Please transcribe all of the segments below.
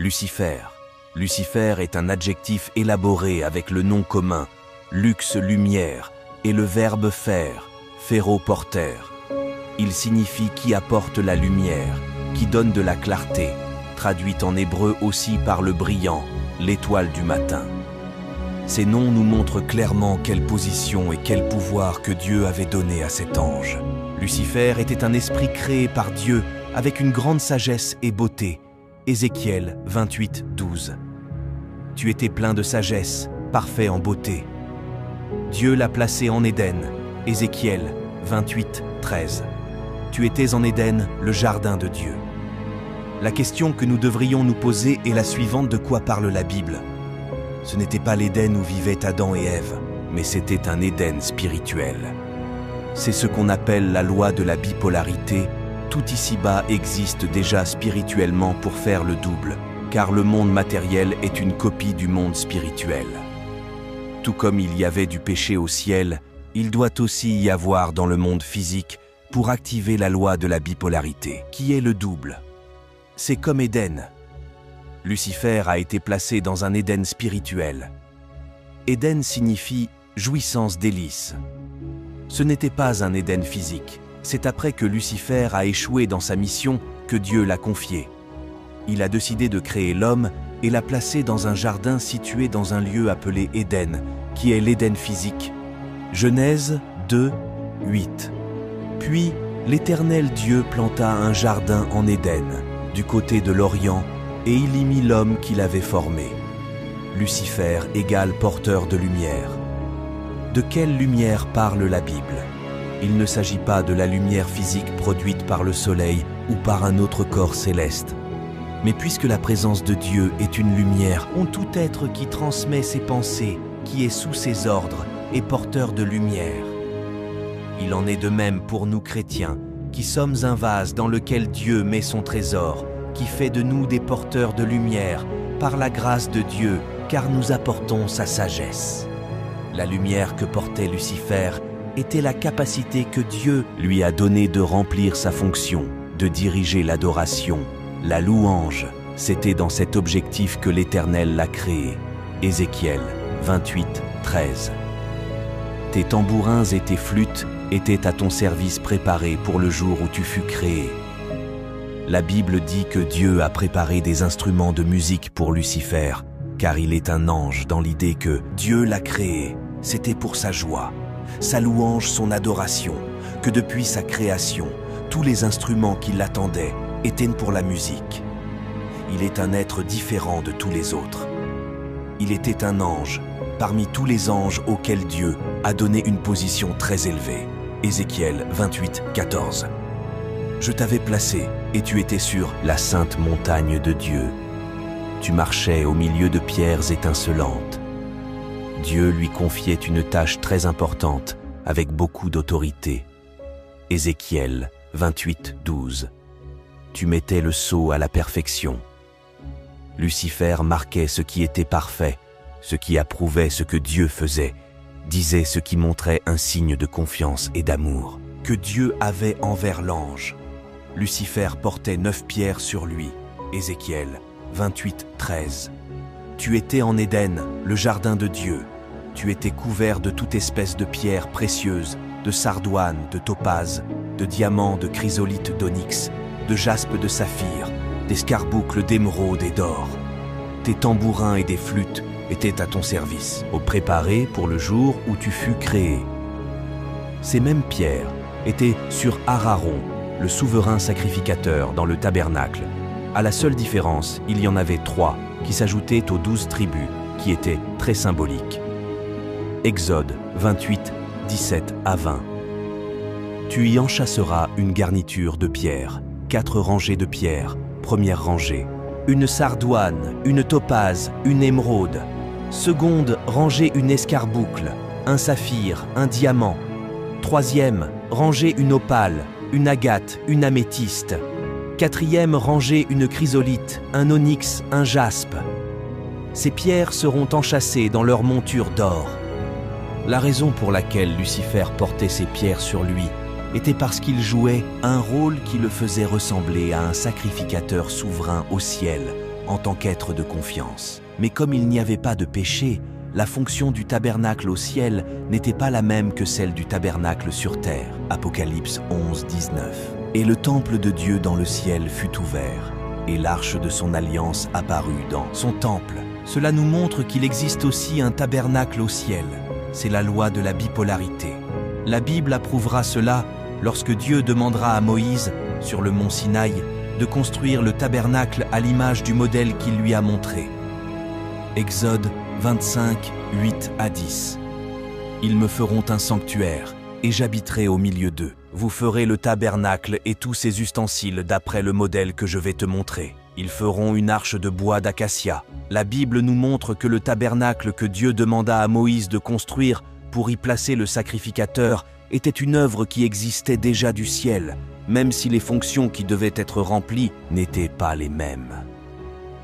Lucifer. Lucifer est un adjectif élaboré avec le nom commun, lux lumière, et le verbe faire, ferro-porter. Il signifie qui apporte la lumière, qui donne de la clarté, traduite en hébreu aussi par le brillant, l'étoile du matin. Ces noms nous montrent clairement quelle position et quel pouvoir que Dieu avait donné à cet ange. Lucifer était un esprit créé par Dieu avec une grande sagesse et beauté. Ézéchiel 28, 12. Tu étais plein de sagesse, parfait en beauté. Dieu l'a placé en Éden. Ézéchiel 28, 13. Tu étais en Éden, le jardin de Dieu. La question que nous devrions nous poser est la suivante: de quoi parle la Bible? Ce n'était pas l'Éden où vivaient Adam et Ève, mais c'était un Éden spirituel. C'est ce qu'on appelle la loi de la bipolarité. Tout ici-bas existe déjà spirituellement pour faire le double, car le monde matériel est une copie du monde spirituel. Tout comme il y avait du péché au ciel, il doit aussi y avoir dans le monde physique pour activer la loi de la bipolarité, qui est le double. C'est comme Éden. Lucifer a été placé dans un Éden spirituel. Éden signifie jouissance délice. Ce n'était pas un Éden physique. C'est après que Lucifer a échoué dans sa mission que Dieu l'a confié. Il a décidé de créer l'homme et l'a placé dans un jardin situé dans un lieu appelé Éden, qui est l'Éden physique. Genèse 2, 8. Puis, l'Éternel Dieu planta un jardin en Éden, du côté de l'Orient, et il y mit l'homme qu'il avait formé. Lucifer égale porteur de lumière. De quelle lumière parle la Bible? Il ne s'agit pas de la lumière physique produite par le soleil ou par un autre corps céleste. Mais puisque la présence de Dieu est une lumière, en tout être qui transmet ses pensées, qui est sous ses ordres, est porteur de lumière. Il en est de même pour nous chrétiens, qui sommes un vase dans lequel Dieu met son trésor, qui fait de nous des porteurs de lumière, par la grâce de Dieu, car nous apportons sa sagesse. La lumière que portait Lucifer était la capacité que Dieu lui a donnée de remplir sa fonction, de diriger l'adoration, la louange. C'était dans cet objectif que l'Éternel l'a créé. Ézéchiel 28, 13. Tes tambourins et tes flûtes étaient à ton service préparés pour le jour où tu fus créé. La Bible dit que Dieu a préparé des instruments de musique pour Lucifer, car il est un ange dans l'idée que Dieu l'a créé. C'était pour sa joie, sa louange, son adoration, que depuis sa création, tous les instruments qui l'attendaient étaient pour la musique. Il est un être différent de tous les autres. Il était un ange, parmi tous les anges auxquels Dieu a donné une position très élevée. Ézéchiel 28, 14. Je t'avais placé et tu étais sur la sainte montagne de Dieu. Tu marchais au milieu de pierres étincelantes. Dieu lui confiait une tâche très importante avec beaucoup d'autorité. Ézéchiel 28, 12. Tu mettais le sceau à la perfection. Lucifer marquait ce qui était parfait, ce qui approuvait ce que Dieu faisait, disait ce qui montrait un signe de confiance et d'amour que Dieu avait envers l'ange. Lucifer portait 9 pierres sur lui. Ézéchiel 28, 13. Tu étais en Éden, le jardin de Dieu. Tu étais couvert de toute espèce de pierres précieuses, de sardoine, de topaze, de diamants, de chrysolite, d'onyx, de jaspe, de saphir, d'escarboucles, d'émeraude et d'or. Tes tambourins et des flûtes étaient à ton service, au préparé pour le jour où tu fus créé. Ces mêmes pierres étaient sur Aaron, le souverain sacrificateur dans le tabernacle. À la seule différence, il y en avait 3 qui s'ajoutaient aux 12 tribus, qui étaient très symboliques. Exode 28, 17 à 20. Tu y enchâsseras une garniture de pierre, 4 rangées de pierres, première rangée, une sardoine, une topaze, une émeraude, seconde rangée une escarboucle, un saphir, un diamant, troisième rangée une opale, une agate, une améthyste, quatrième rangée une chrysolite, un onyx, un jaspe. Ces pierres seront enchâssées dans leur monture d'or. La raison pour laquelle Lucifer portait ces pierres sur lui était parce qu'il jouait un rôle qui le faisait ressembler à un sacrificateur souverain au ciel, en tant qu'être de confiance. Mais comme il n'y avait pas de péché, la fonction du tabernacle au ciel n'était pas la même que celle du tabernacle sur terre. Apocalypse 11, 19. Et le temple de Dieu dans le ciel fut ouvert, et l'arche de son alliance apparut dans son temple. Cela nous montre qu'il existe aussi un tabernacle au ciel. C'est la loi de la bipolarité. La Bible approuvera cela lorsque Dieu demandera à Moïse, sur le mont Sinaï, de construire le tabernacle à l'image du modèle qu'il lui a montré. Exode 25, 8 à 10. Ils me feront un sanctuaire, et j'habiterai au milieu d'eux. Vous ferez le tabernacle et tous ses ustensiles d'après le modèle que je vais te montrer. Ils feront une arche de bois d'acacia. La Bible nous montre que le tabernacle que Dieu demanda à Moïse de construire pour y placer le sacrificateur était une œuvre qui existait déjà du ciel, même si les fonctions qui devaient être remplies n'étaient pas les mêmes.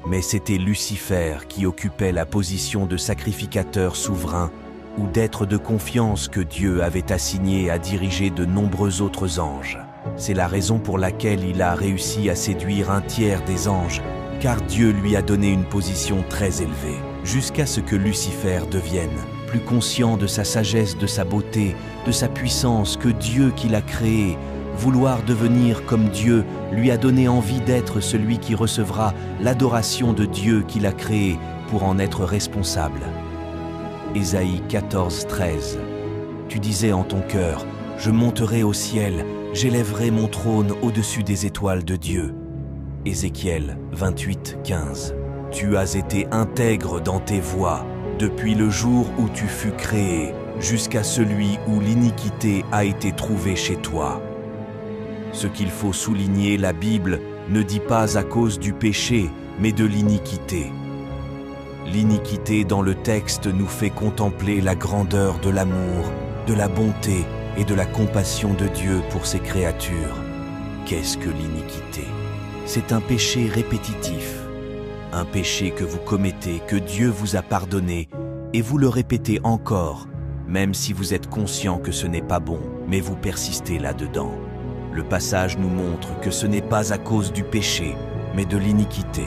Mais c'était Lucifer qui occupait la position de sacrificateur souverain ou d'être de confiance que Dieu avait assigné à diriger de nombreux autres anges. C'est la raison pour laquelle il a réussi à séduire un tiers des anges, car Dieu lui a donné une position très élevée, jusqu'à ce que Lucifer devienne plus conscient de sa sagesse, de sa beauté, de sa puissance que Dieu qui l'a créé. Vouloir devenir comme Dieu lui a donné envie d'être celui qui recevra l'adoration de Dieu qui l'a créé pour en être responsable. Ésaïe 14, 13. Tu disais en ton cœur, je monterai au ciel, j'élèverai mon trône au-dessus des étoiles de Dieu. Ézéchiel 28, 15. Tu as été intègre dans tes voies, depuis le jour où tu fus créé, jusqu'à celui où l'iniquité a été trouvée chez toi. Ce qu'il faut souligner, la Bible ne dit pas à cause du péché, mais de l'iniquité. L'iniquité dans le texte nous fait contempler la grandeur de l'amour, de la bonté et de la compassion de Dieu pour ses créatures. Qu'est-ce que l'iniquité? C'est un péché répétitif, un péché que vous commettez, que Dieu vous a pardonné, et vous le répétez encore, même si vous êtes conscient que ce n'est pas bon, mais vous persistez là-dedans. Le passage nous montre que ce n'est pas à cause du péché, mais de l'iniquité.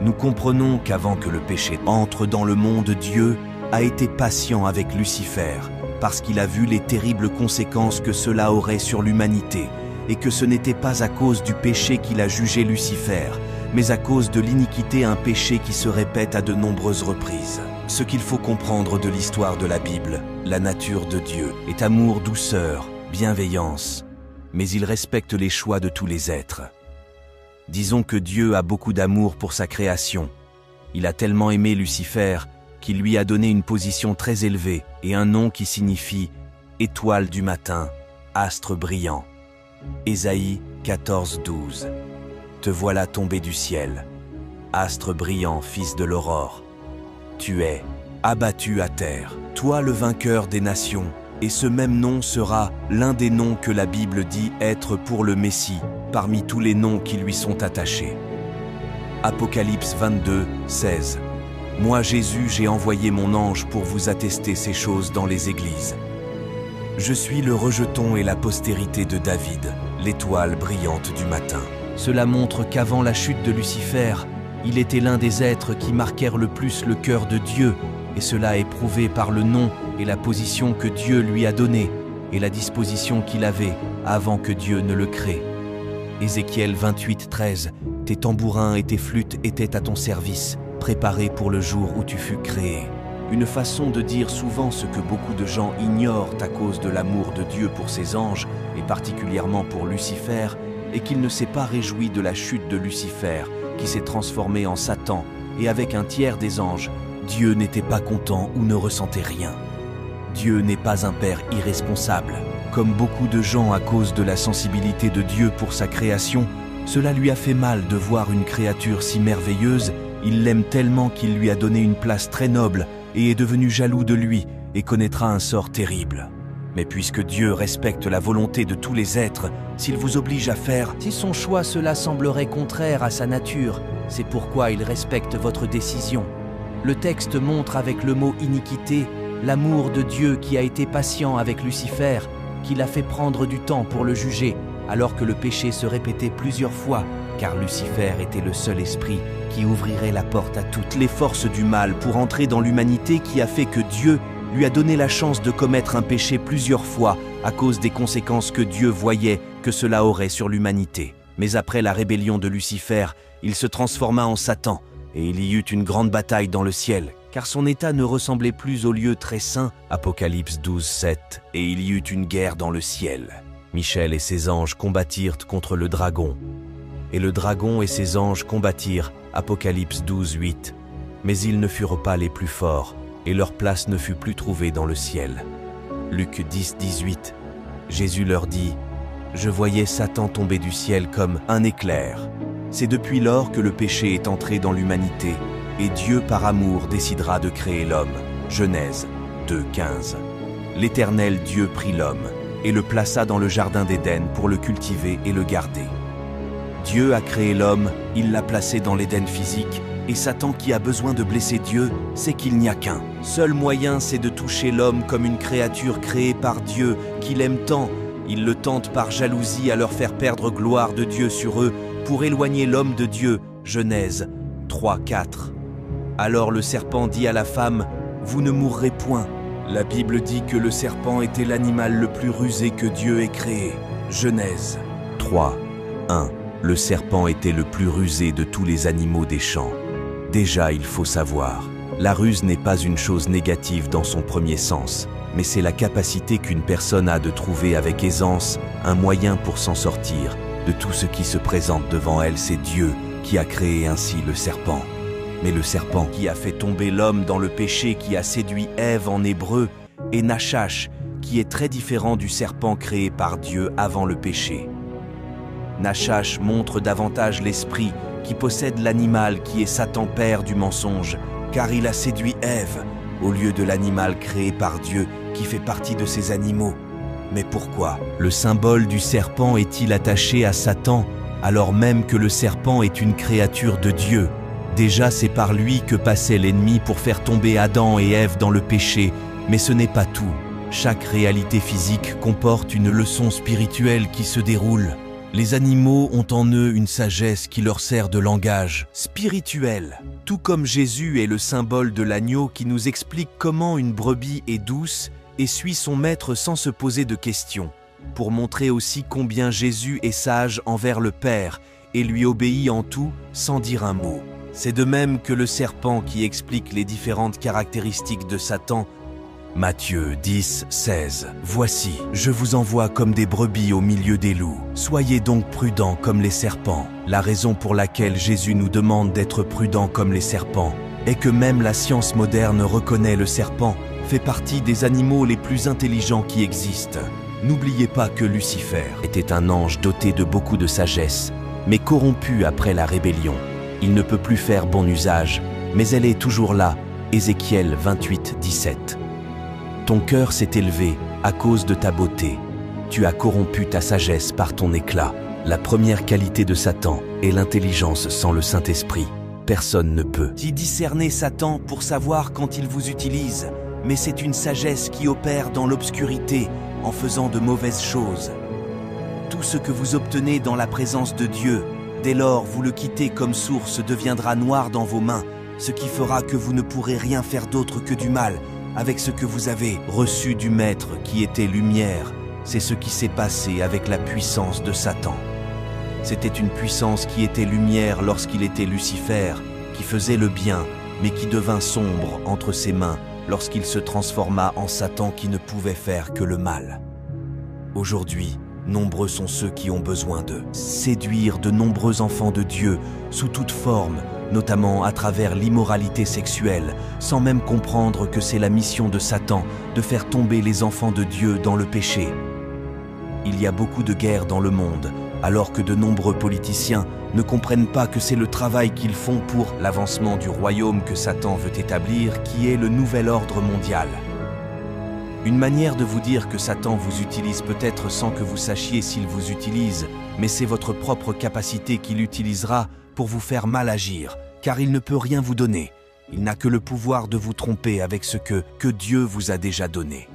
Nous comprenons qu'avant que le péché entre dans le monde, Dieu a été patient avec Lucifer, parce qu'il a vu les terribles conséquences que cela aurait sur l'humanité, et que ce n'était pas à cause du péché qu'il a jugé Lucifer, mais à cause de l'iniquité, un péché qui se répète à de nombreuses reprises. Ce qu'il faut comprendre de l'histoire de la Bible, la nature de Dieu, est amour, douceur, bienveillance, mais il respecte les choix de tous les êtres. Disons que Dieu a beaucoup d'amour pour sa création. Il a tellement aimé Lucifer qu'il lui a donné une position très élevée et un nom qui signifie « étoile du matin, astre brillant ». Ésaïe 14, 12. Te voilà tombé du ciel, astre brillant, fils de l'aurore. Tu es abattu à terre, toi le vainqueur des nations, et ce même nom sera l'un des noms que la Bible dit être pour le Messie, parmi tous les noms qui lui sont attachés. Apocalypse 22, 16. Moi Jésus, j'ai envoyé mon ange pour vous attester ces choses dans les églises. Je suis le rejeton et la postérité de David, l'étoile brillante du matin. Cela montre qu'avant la chute de Lucifer, il était l'un des êtres qui marquèrent le plus le cœur de Dieu, et cela est prouvé par le nom et la position que Dieu lui a donnée, et la disposition qu'il avait avant que Dieu ne le crée. Ézéchiel 28, 13. Tes tambourins et tes flûtes étaient à ton service, préparés pour le jour où tu fus créé. Une façon de dire souvent ce que beaucoup de gens ignorent à cause de l'amour de Dieu pour ses anges, et particulièrement pour Lucifer, est qu'il ne s'est pas réjoui de la chute de Lucifer, qui s'est transformé en Satan, et avec un tiers des anges, Dieu n'était pas content ou ne ressentait rien. Dieu n'est pas un père irresponsable. Comme beaucoup de gens à cause de la sensibilité de Dieu pour sa création, cela lui a fait mal de voir une créature si merveilleuse. Il l'aime tellement qu'il lui a donné une place très noble et est devenu jaloux de lui et connaîtra un sort terrible. Mais puisque Dieu respecte la volonté de tous les êtres, s'il vous oblige à faire, si son choix cela semblerait contraire à sa nature, c'est pourquoi il respecte votre décision. Le texte montre avec le mot iniquité l'amour de Dieu qui a été patient avec Lucifer, qui l'a fait prendre du temps pour le juger, alors que le péché se répétait plusieurs fois car Lucifer était le seul esprit qui ouvrirait la porte à toutes les forces du mal pour entrer dans l'humanité, qui a fait que Dieu lui a donné la chance de commettre un péché plusieurs fois à cause des conséquences que Dieu voyait que cela aurait sur l'humanité. Mais après la rébellion de Lucifer, il se transforma en Satan, et il y eut une grande bataille dans le ciel, car son état ne ressemblait plus au lieu très saint, Apocalypse 12, 7, et il y eut une guerre dans le ciel. Michel et ses anges combattirent contre le dragon, et le dragon et ses anges combattirent, Apocalypse 12, 8, mais ils ne furent pas les plus forts, et leur place ne fut plus trouvée dans le ciel. Luc 10, 18, Jésus leur dit « Je voyais Satan tomber du ciel comme un éclair. » C'est depuis lors que le péché est entré dans l'humanité, et Dieu par amour décidera de créer l'homme. Genèse 2, 15. L'Éternel Dieu prit l'homme, et le plaça dans le jardin d'Éden pour le cultiver et le garder. Dieu a créé l'homme, il l'a placé dans l'Éden physique, et Satan, qui a besoin de blesser Dieu, sait qu'il n'y a qu'un seul moyen, c'est de toucher l'homme comme une créature créée par Dieu, qu'il aime tant. Il le tente par jalousie à leur faire perdre gloire de Dieu sur eux, pour éloigner l'homme de Dieu. Genèse 3, 4. Alors le serpent dit à la femme « Vous ne mourrez point ». La Bible dit que le serpent était l'animal le plus rusé que Dieu ait créé. Genèse 3, 1. Le serpent était le plus rusé de tous les animaux des champs. Déjà, il faut savoir, la ruse n'est pas une chose négative dans son premier sens, mais c'est la capacité qu'une personne a de trouver avec aisance un moyen pour s'en sortir de tout ce qui se présente devant elle. C'est Dieu qui a créé ainsi le serpent. Mais le serpent qui a fait tomber l'homme dans le péché, qui a séduit Ève en hébreu, est Nachash, qui est très différent du serpent créé par Dieu avant le péché. Nachash montre davantage l'esprit qui possède l'animal qui est Satan, père du mensonge, car il a séduit Ève au lieu de l'animal créé par Dieu qui fait partie de ces animaux. Mais pourquoi le symbole du serpent est-il attaché à Satan alors même que le serpent est une créature de Dieu? Déjà, c'est par lui que passait l'ennemi pour faire tomber Adam et Ève dans le péché, mais ce n'est pas tout. Chaque réalité physique comporte une leçon spirituelle qui se déroule. Les animaux ont en eux une sagesse qui leur sert de langage spirituel, tout comme Jésus est le symbole de l'agneau qui nous explique comment une brebis est douce et suit son maître sans se poser de questions, pour montrer aussi combien Jésus est sage envers le Père et lui obéit en tout sans dire un mot. C'est de même que le serpent qui explique les différentes caractéristiques de Satan. Matthieu 10, 16. Voici, je vous envoie comme des brebis au milieu des loups. Soyez donc prudents comme les serpents. La raison pour laquelle Jésus nous demande d'être prudents comme les serpents est que même la science moderne reconnaît le serpent fait partie des animaux les plus intelligents qui existent. N'oubliez pas que Lucifer était un ange doté de beaucoup de sagesse, mais corrompu après la rébellion. Il ne peut plus faire bon usage, mais elle est toujours là. Ézéchiel 28, 17. Ton cœur s'est élevé à cause de ta beauté. Tu as corrompu ta sagesse par ton éclat. La première qualité de Satan est l'intelligence sans le Saint-Esprit. Personne ne peut discerner Satan pour savoir quand il vous utilise, mais c'est une sagesse qui opère dans l'obscurité en faisant de mauvaises choses. Tout ce que vous obtenez dans la présence de Dieu, dès lors vous le quittez comme source, deviendra noir dans vos mains, ce qui fera que vous ne pourrez rien faire d'autre que du mal avec ce que vous avez reçu du Maître qui était lumière. C'est ce qui s'est passé avec la puissance de Satan. C'était une puissance qui était lumière lorsqu'il était Lucifer, qui faisait le bien, mais qui devint sombre entre ses mains lorsqu'il se transforma en Satan qui ne pouvait faire que le mal. Aujourd'hui, nombreux sont ceux qui ont besoin de séduire de nombreux enfants de Dieu sous toute forme, notamment à travers l'immoralité sexuelle, sans même comprendre que c'est la mission de Satan de faire tomber les enfants de Dieu dans le péché. Il y a beaucoup de guerres dans le monde, alors que de nombreux politiciens ne comprennent pas que c'est le travail qu'ils font pour l'avancement du royaume que Satan veut établir, qui est le nouvel ordre mondial. Une manière de vous dire que Satan vous utilise peut-être sans que vous sachiez s'il vous utilise, mais c'est votre propre capacité qu'il utilisera pour vous faire mal agir, car il ne peut rien vous donner. Il n'a que le pouvoir de vous tromper avec ce que Dieu vous a déjà donné.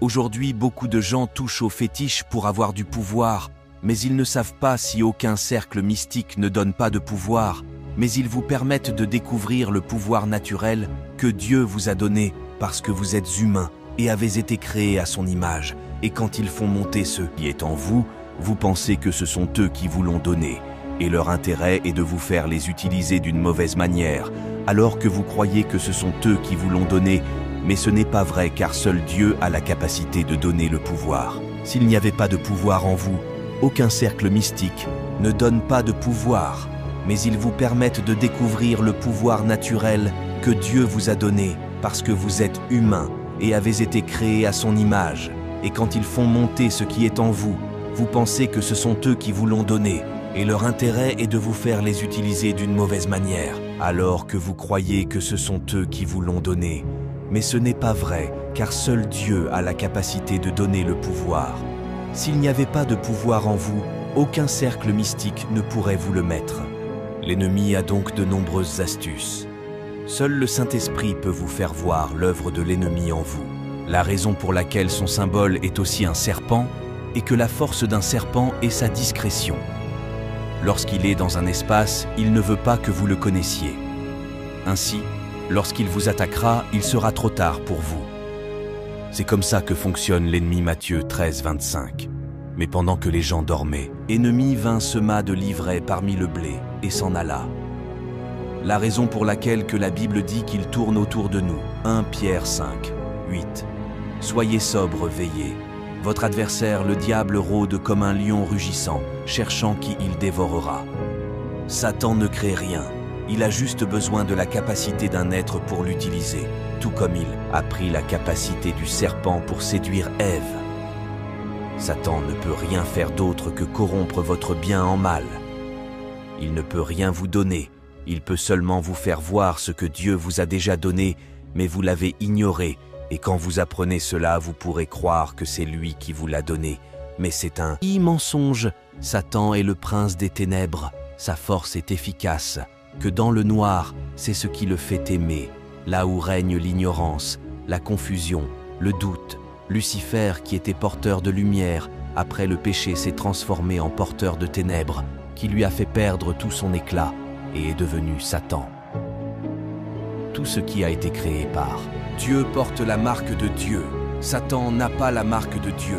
Aujourd'hui, beaucoup de gens touchent aux fétiches pour avoir du pouvoir, mais ils ne savent pas si aucun cercle mystique ne donne pas de pouvoir, mais ils vous permettent de découvrir le pouvoir naturel que Dieu vous a donné parce que vous êtes humains et avez été créés à son image. Et quand ils font monter ce qui est en vous, vous pensez que ce sont eux qui vous l'ont donné, et leur intérêt est de vous faire les utiliser d'une mauvaise manière, alors que vous croyez que ce sont eux qui vous l'ont donné, mais ce n'est pas vrai car seul Dieu a la capacité de donner le pouvoir. S'il n'y avait pas de pouvoir en vous, aucun cercle mystique ne donne pas de pouvoir, mais ils vous permettent de découvrir le pouvoir naturel que Dieu vous a donné parce que vous êtes humains et avez été créés à son image. Et quand ils font monter ce qui est en vous, vous pensez que ce sont eux qui vous l'ont donné, et leur intérêt est de vous faire les utiliser d'une mauvaise manière, alors que vous croyez que ce sont eux qui vous l'ont donné. Mais ce n'est pas vrai, car seul Dieu a la capacité de donner le pouvoir. S'il n'y avait pas de pouvoir en vous, aucun cercle mystique ne pourrait vous le mettre. L'ennemi a donc de nombreuses astuces. Seul le Saint-Esprit peut vous faire voir l'œuvre de l'ennemi en vous. La raison pour laquelle son symbole est aussi un serpent est que la force d'un serpent est sa discrétion. Lorsqu'il est dans un espace, il ne veut pas que vous le connaissiez. Ainsi, lorsqu'il vous attaquera, il sera trop tard pour vous. C'est comme ça que fonctionne l'ennemi. Matthieu 13, 25. Mais pendant que les gens dormaient, l'ennemi vint sema de l'ivraie parmi le blé et s'en alla. La raison pour laquelle que la Bible dit qu'il tourne autour de nous. 1 Pierre 5, 8. Soyez sobres, veillez. Votre adversaire, le diable, rôde comme un lion rugissant, cherchant qui il dévorera. Satan ne crée rien. Il a juste besoin de la capacité d'un être pour l'utiliser, tout comme il a pris la capacité du serpent pour séduire Ève. Satan ne peut rien faire d'autre que corrompre votre bien en mal. Il ne peut rien vous donner, il peut seulement vous faire voir ce que Dieu vous a déjà donné, mais vous l'avez ignoré, et quand vous apprenez cela, vous pourrez croire que c'est lui qui vous l'a donné. Mais c'est un mensonge. Satan est le prince des ténèbres, sa force est efficace, que dans le noir, c'est ce qui le fait aimer, là où règne l'ignorance, la confusion, le doute. Lucifer, qui était porteur de lumière, après le péché s'est transformé en porteur de ténèbres, qui lui a fait perdre tout son éclat et est devenu Satan. Tout ce qui a été créé par Dieu porte la marque de Dieu. Satan n'a pas la marque de Dieu.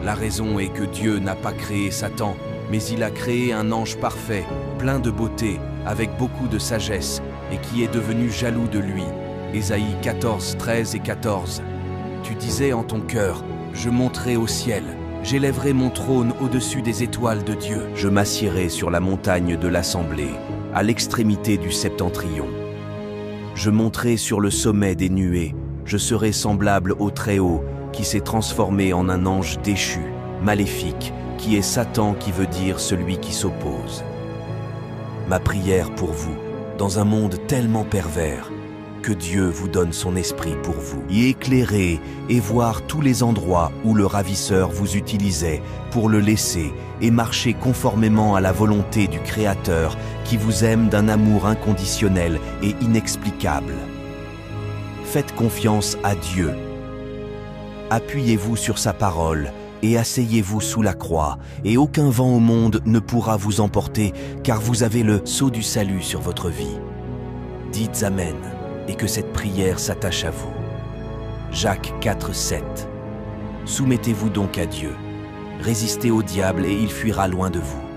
La raison est que Dieu n'a pas créé Satan, mais il a créé un ange parfait, plein de beauté, avec beaucoup de sagesse, et qui est devenu jaloux de lui. Ésaïe 14, 13 et 14. Tu disais en ton cœur, je monterai au ciel, j'élèverai mon trône au-dessus des étoiles de Dieu. Je m'assiérai sur la montagne de l'assemblée, à l'extrémité du septentrion. Je monterai sur le sommet des nuées, je serai semblable au Très-Haut, qui s'est transformé en un ange déchu, maléfique, qui est Satan, qui veut dire celui qui s'oppose. Ma prière pour vous, dans un monde tellement pervers, que Dieu vous donne son esprit pour vous, y éclairer et voir tous les endroits où le ravisseur vous utilisait pour le laisser et marcher conformément à la volonté du Créateur qui vous aime d'un amour inconditionnel et inexplicable. Faites confiance à Dieu. Appuyez-vous sur sa parole et asseyez-vous sous la croix, et aucun vent au monde ne pourra vous emporter, car vous avez le sceau du salut sur votre vie. Dites Amen, et que cette prière s'attache à vous. Jacques 4, 7. Soumettez-vous donc à Dieu. Résistez au diable et il fuira loin de vous.